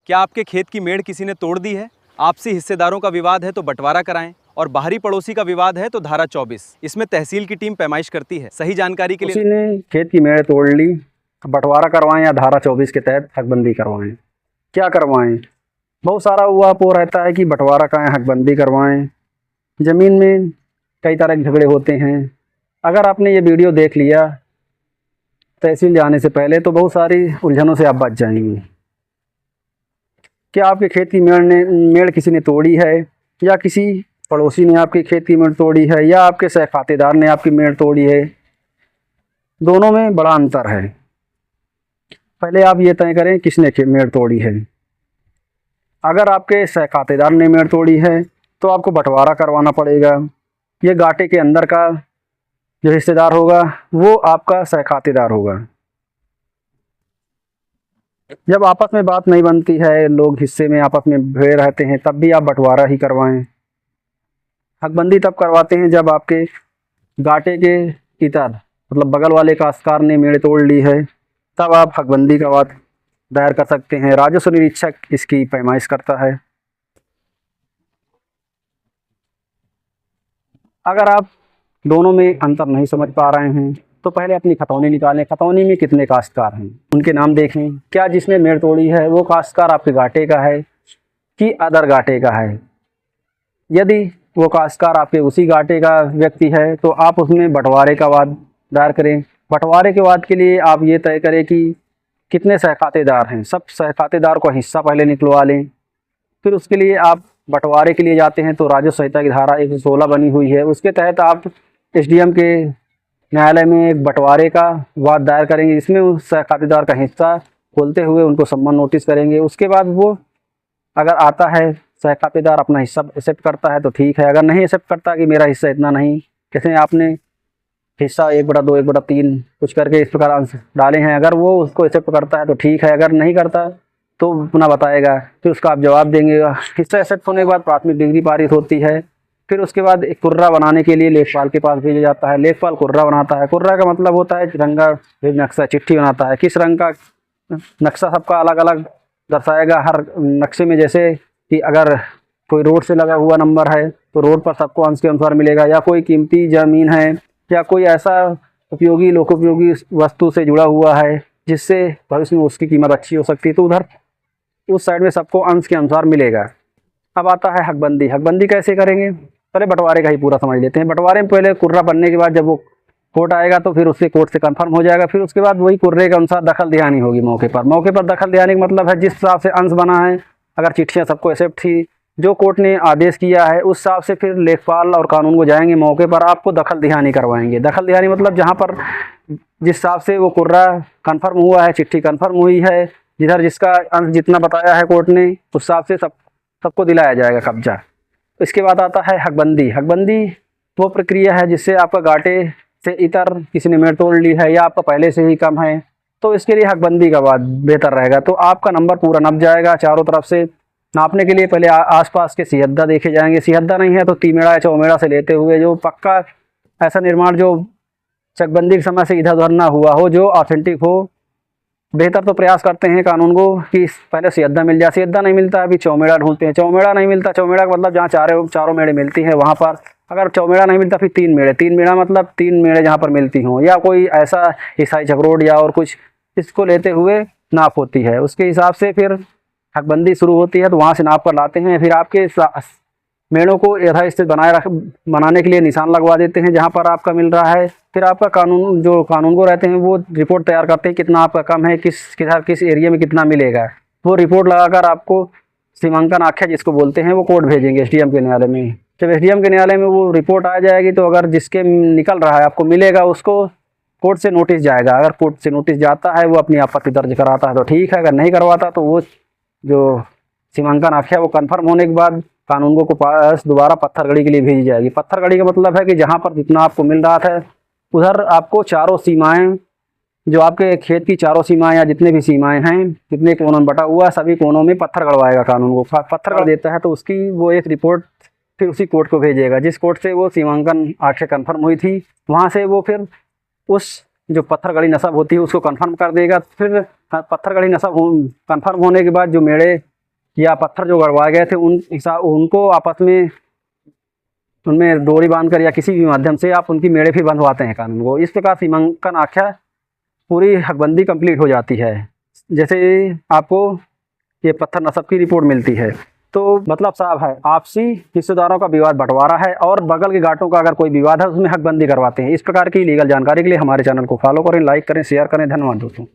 क्या आपके खेत की मेड़ किसी ने तोड़ दी है? आपसी हिस्सेदारों का विवाद है तो बंटवारा कराएं, और बाहरी पड़ोसी का विवाद है तो धारा 24। इसमें तहसील की टीम पैमाइश करती है। सही जानकारी के लिए किसी ने खेत की मेड़ तोड़ ली, बंटवारा करवाएं या धारा 24 के तहत हकबंदी करवाएं। क्या करवाएं? बहुत सारा हुआ वो रहता है कि बंटवारा कराएं, हकबंदी करवाएं। ज़मीन में कई तरह के झगड़े होते हैं। अगर आपने ये वीडियो देख लिया तहसील जाने से पहले तो बहुत सारी उलझनों से आप बच जाएंगे। क्या आपके खेत की मेड़ किसी ने तोड़ी है, या किसी पड़ोसी ने आपके खेत की मेड़ तोड़ी है, या आपके सहखातेदार ने आपकी मेड़ तोड़ी है? दोनों में बड़ा अंतर है। पहले आप ये तय करें किसने मेड़ तोड़ी है। अगर आपके सहखातेदार ने मेड़ तोड़ी है तो आपको बंटवारा करवाना पड़ेगा। ये गाटे के अंदर का जो हिस्सेदार होगा वो आपका सहखातेदार होगा। जब आपस में बात नहीं बनती है, लोग हिस्से में आपस में भिड़े रहते हैं, तब भी आप बंटवारा ही करवाएं। हकबंदी तब करवाते हैं जब आपके गाटे के इतर मतलब बगल वाले काश्तकार ने मेड़ तोड़ ली है, तब आप हकबंदी का वाद दायर कर सकते हैं। राजस्व निरीक्षक इसकी पैमाइश करता है। अगर आप दोनों में अंतर नहीं समझ पा रहे हैं तो पहले अपनी खतौनी निकालें। खतौनी में कितने काश्तकार हैं उनके नाम देखें। क्या जिसने मेड़ तोड़ी है वो काश्तकार आपके गाटे का है कि अदर गाटे का है? यदि वो काश्तकार आपके उसी गाटे का व्यक्ति है तो आप उसमें बंटवारे का वाद दायर करें। बंटवारे के वाद के लिए आप ये तय करें कि कितने सहखातेदार हैं। सब सहखातेदार को हिस्सा पहले निकलवा लें। फिर उसके लिए आप बंटवारे के लिए जाते हैं तो राजस्व संहिता की धारा 116 बनी हुई है, उसके तहत आप एसडीएम के न्यायालय में एक बंटवारे का वाद दायर करेंगे। इसमें उस सहखातेदार का हिस्सा खोलते हुए उनको सम्मन नोटिस करेंगे। उसके बाद वो अगर आता है, सहखातेदार अपना हिस्सा एक्सेप्ट करता है तो ठीक है। अगर नहीं एक्सेप्ट करता कि मेरा हिस्सा इतना नहीं, जैसे आपने हिस्सा 1/2 1/3 कुछ करके इस प्रकार अंश डाले हैं, अगर वो उसको एक्सेप्ट करता है तो ठीक है। अगर नहीं करता तो अपना बताएगा, फिर उसका आप जवाब देंगे। हिस्सा एक्सेप्ट होने के बाद प्राथमिक डिग्री पारित होती है। फिर उसके बाद एक कुर्रा बनाने के लिए लेखपाल के पास भेजा जाता है। लेखपाल कुर्रा बनाता है। कुर्रा का मतलब होता है रंगा नक्शा, चिट्ठी बनाता है। किस रंग का नक्शा सबका अलग अलग दर्शाएगा हर नक्शे में। जैसे कि अगर कोई रोड से लगा हुआ नंबर है तो रोड पर सबको अंश के अनुसार मिलेगा, या कोई कीमती ज़मीन है, या कोई ऐसा उपयोगी लोकोपयोगी वस्तु से जुड़ा हुआ है जिससे भविष्य में उसकी कीमत अच्छी हो सकती है, तो उधर उस साइड में सबको अंश के अनुसार मिलेगा। अब आता है हकबंदी। हकबंदी कैसे करेंगे? पहले बंटवारे का ही पूरा समझ लेते हैं। बंटवारे में पहले कुर्रा बनने के बाद जब वो कोर्ट आएगा तो फिर उससे कोर्ट से कंफर्म हो जाएगा। फिर उसके बाद वही कुर्रे के अनुसार दखल दिहानी होगी मौके पर। मौके पर दखल दिहानी का मतलब है जिस हिसाब से अंश बना है, अगर चिट्ठियाँ सबको एक्सेप्ट थी, जो कोर्ट ने आदेश किया है उस हिसाब से फिर लेखपाल और कानून को जाएंगे, मौके पर आपको दखल दिहानी करवाएंगे। दखल दिहानी मतलब जहाँ पर जिस हिसाब से वो कुर्रा कन्फर्म हुआ है, चिट्ठी कन्फर्म हुई है, जिधर जिसका अंश जितना बताया है कोर्ट ने, उस हिसाब से सबको दिलाया जाएगा कब्जा। इसके बाद आता है हकबंदी। हकबंदी वो प्रक्रिया है जिससे आपका गाटे से इतर किसी ने मेड़ तोड़ ली है या आपका पहले से ही कम है, तो इसके लिए हकबंदी का बाद बेहतर रहेगा। तो आपका नंबर पूरा नप जाएगा। चारों तरफ से नापने के लिए पहले आसपास के सिहद्दा देखे जाएंगे। सिहद्दा नहीं है तो तीमेड़ा या चौमेड़ा से लेते हुए जो पक्का ऐसा निर्माण जो चकबंदी के समय से इधर उधर ना हुआ हो, जो ऑथेंटिक हो। बेहतर तो प्रयास करते हैं कानून को कि पहले सिहद्दा मिल जाए। सिहद्दा नहीं मिलता अभी चौमेड़ा ढूंढते हैं। चौमेड़ा नहीं मिलता, चौमेड़ा का मतलब जहाँ चारों मेड़े मिलती हैं वहाँ पर। अगर चौमेड़ा नहीं मिलता फिर तीन मेड़ा मतलब 3 मेड़े जहाँ पर मिलती हों, या कोई ऐसा ईसाई चकरोड या और कुछ, इसको लेते हुए नाप होती है। उसके हिसाब से फिर हकबंदी शुरू होती है, तो वहाँ से नाप कर लाते हैं। फिर आपके मेड़ों को यथास्थित बनाने के लिए निशान लगवा देते हैं जहाँ पर आपका मिल रहा है। फिर आपका कानून को रहते हैं वो रिपोर्ट तैयार करते हैं कितना आपका कम है, किस एरिया में कितना मिलेगा। वो रिपोर्ट लगाकर आपको सीमांकन आख्या जिसको बोलते हैं वो कोर्ट भेजेंगे एसडीएम के न्यायालय में। जब एसडीएम के न्यायालय में वो रिपोर्ट आ जाएगी तो अगर जिसके निकल रहा है आपको मिलेगा, उसको कोर्ट से नोटिस जाएगा। अगर कोर्ट से नोटिस जाता है वो अपनी आपत्ति दर्ज कराता है तो ठीक है। अगर नहीं करवाता तो वो जो सीमांकन आख्या वो कन्फर्म होने के बाद कानूनगो को पास दोबारा पत्थरगढ़ी के लिए भेजी जाएगी। पत्थरगढ़ी का मतलब है कि जहाँ पर जितना आपको मिल रहा था उधर आपको चारों सीमाएं, जो आपके खेत की चारों सीमाएं या जितने भी सीमाएं हैं, जितने कोनों में बटा हुआ सभी कोनों में पत्थर गड़वाएगा। कानून को पत्थर गड़ देता है तो उसकी वो एक रिपोर्ट फिर उसी कोर्ट को भेजेगा। जिस कोर्ट से वो सीमांकन आख्या कन्फर्म हुई थी वहाँ से वो फिर उस जो पत्थरगढ़ी नस्ब होती है उसको कंफर्म कर देगा। फिर पत्थरगढ़ी नस्ब कन्फर्म होने के बाद जो मेड़े या पत्थर जो गड़वाए गए थे उनको आपस में उनमें डोरी बांधकर या किसी भी माध्यम से आप उनकी मेड़े फिर बंधवाते हैं कानून को। इस प्रकार सीमांकन आख्या पूरी हकबंदी कंप्लीट हो जाती है। जैसे आपको ये पत्थर नस्ब की रिपोर्ट मिलती है। तो मतलब साहब है, आपसी हिस्सेदारों का विवाद बंटवारा है और बगल के घाटों का अगर कोई विवाद है उसमें हकबंदी करवाते हैं। इस प्रकार की लीगल जानकारी के लिए हमारे चैनल को फॉलो करें, लाइक करें, शेयर करें। धन्यवाद दोस्तों।